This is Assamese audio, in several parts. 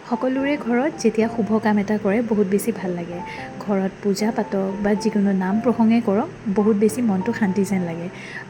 সকলোৰে ঘৰত যেতিয়া শুভ কাম এটা কৰে বহুত বেছি ভাল লাগে। ঘৰত পূজা পাতক বা যিকোনো নাম প্ৰসংগে কৰক বহুত বেছি মনটো শান্তি যেন লাগে।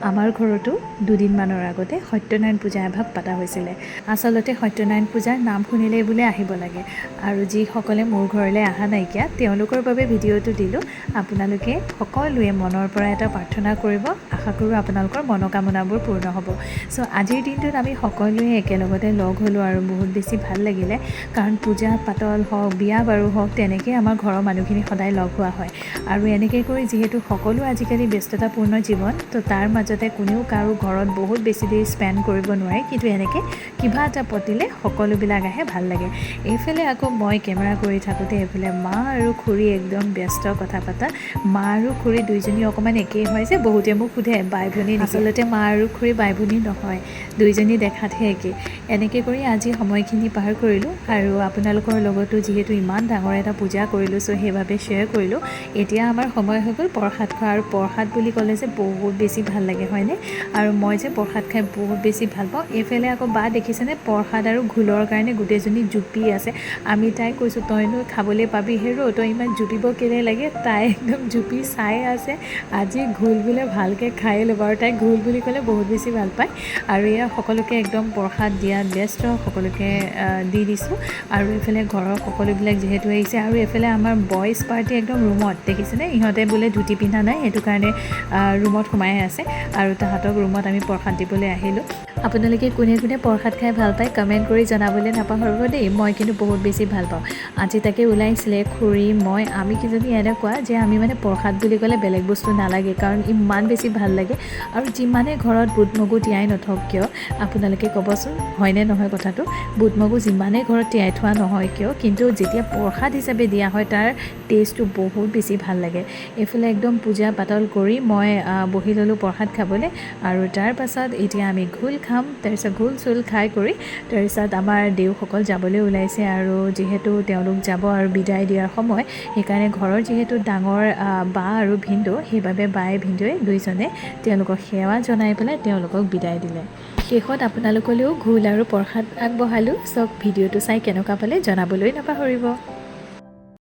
আমাৰ ঘৰতো দুদিনমানৰ আগতে সত্যনাৰায়ণ পূজা এভাগ পতা হৈছিলে। আচলতে সত্যনাৰায়ণ পূজাৰ নাম শুনিলেই বোলে আহিব লাগে, আৰু যিসকলে মোৰ ঘৰলৈ অহা নাইকিয়া তেওঁলোকৰ বাবে ভিডিঅ'টো দিলোঁ। আপোনালোকে সকলোৱে মনৰ পৰা এটা প্ৰাৰ্থনা কৰিব, আশা কৰোঁ আপোনালোকৰ মনোকামনাবোৰ পূৰ্ণ হ'ব। চ' আজিৰ দিনটোত আমি সকলোৱে একেলগতে লগ হ'লোঁ আৰু বহুত বেছি ভাল লাগিলে, কাৰণ পূজা পাতল হওক, বিয়া বাৰু হওক, তেনেকৈ আমাৰ ঘৰৰ মানুহখিনি সদায় লগ হোৱা হয়। আৰু এনেকৈ কৰি যিহেতু সকলো আজিকালি ব্যস্ততাপূৰ্ণ জীৱন, তো তাৰ মাজতে কোনেও কাৰো ঘৰত বহুত বেছি দেৰি স্পেণ্ড কৰিব নোৱাৰে, কিন্তু এনেকৈ কিবা এটা পাতিলে সকলোবিলাক আহে, ভাল লাগে। এইফালে আকৌ মই কেমেৰা কৰি থাকোঁতে এইফালে মা আৰু খুৰী একদম ব্যস্ত কথা পতা। মা আৰু খুৰী দুইজনী অকণমান একেই হয় যে, বহুতে মোক সোধে বাই ভনী। আচলতে মা আৰু খুৰী বাই ভনী নহয়, দুইজনী দেখাতহে একেই। এনেকৈ কৰি আজি সময়খিনি পাৰ কৰিলোঁ, আৰু আপোনালোকৰ লগতো যিহেতু ইমান ডাঙৰ এটা পূজা কৰিলোঁ, চ' সেইবাবে শ্বেয়াৰ কৰিলোঁ। এতিয়া আমাৰ সময় হৈ গ'ল প্ৰসাদ খোৱা, আৰু প্ৰসাদ বুলি ক'লে যে বহুত বেছি ভাল লাগে, হয়নে? আৰু মই যে প্ৰসাদ খাই বহুত বেছি ভাল পাওঁ। এইফালে আকৌ বা দেখিছেনে, প্ৰসাদ আৰু ঘোলৰ কাৰণে গোটেইজনী জুপি আছে। আমি তাইক কৈছোঁ তইনো খাবলৈ পাবি হেৰ', তই ইমান জুপিব কেলৈ লাগে? তাই একদম জুপি চাই আছে। আজি ঘোল বোলে ভালকৈ খাই ল'ব, আৰু তাইক ঘোল বুলি ক'লে বহুত বেছি ভাল পায়। আৰু এয়া সকলোকে একদম প্ৰসাদ দিয়াত ব্যস্ত, সকলোকে দি দিছোঁ। আৰু এইফালে ঘৰৰ সকলোবিলাক যিহেতু আহিছে, আৰু এইফালে আমাৰ বইজ পাৰ্টি একদম ৰুমত দেখিছেনে, ইহঁতে বোলে ধুতি পিন্ধা নাই, সেইটো কাৰণে ৰুমত সোমাই আছে, আৰু তাহাঁতক ৰুমত আমি প্ৰসাদ দিবলৈ আহিলোঁ। আপোনালোকে কোনে কোনে প্ৰসাদ খাই ভাল পায় কমেণ্ট কৰি জনাবলৈ নাপাহৰিব দেই। মই কিন্তু বহুত বেছি ভাল পাওঁ। আজি তাকে ওলাইছিলে খুৰী, মই, আমি কিজনী এনেকুৱা যে আমি মানে প্ৰসাদ বুলি ক'লে বেলেগ বস্তু নালাগে, কাৰণ ইমান বেছি ভাল লাগে। আৰু যিমানে ঘৰত বুট মগু তিয়াই নথওক কিয়, আপোনালোকে ক'বচোন হয়নে নহয় কথাটো, বুট মগু যিমানেই ঘৰত তিয়াই থোৱা নহয় কিয়, কিন্তু যেতিয়া প্ৰসাদ হিচাপে দিয়া হয় তাৰ টেষ্টটো বহুত বেছি ভাল লাগে। এইফালে একদম পূজা পাতল কৰি মই বহি ল'লোঁ প্ৰসাদ খাবলৈ, আৰু তাৰ পাছত এতিয়া আমি ঘোল খাম। তাৰপিছত ঘোল চোল খাই কৰি তাৰপিছত আমাৰ দেউসকল যাবলৈ ওলাইছে, আৰু যিহেতু তেওঁলোক যাব আৰু বিদায় দিয়াৰ সময়, সেইকাৰণে ঘৰৰ যিহেতু ডাঙৰ বা আৰু ভিনদেউ, সেইবাবে বাই ভিনদেউৱে দুইজনে তেওঁলোকক সেৱা জনাই পেলাই তেওঁলোকক বিদায় দিলে। শেষত আপোনালোকলৈও ঘোল আৰু প্ৰসাদ আগবঢ়ালোঁ। চব ভিডিঅ'টো চাই কেনেকুৱা পালে জনাবলৈ নাপাহৰিব।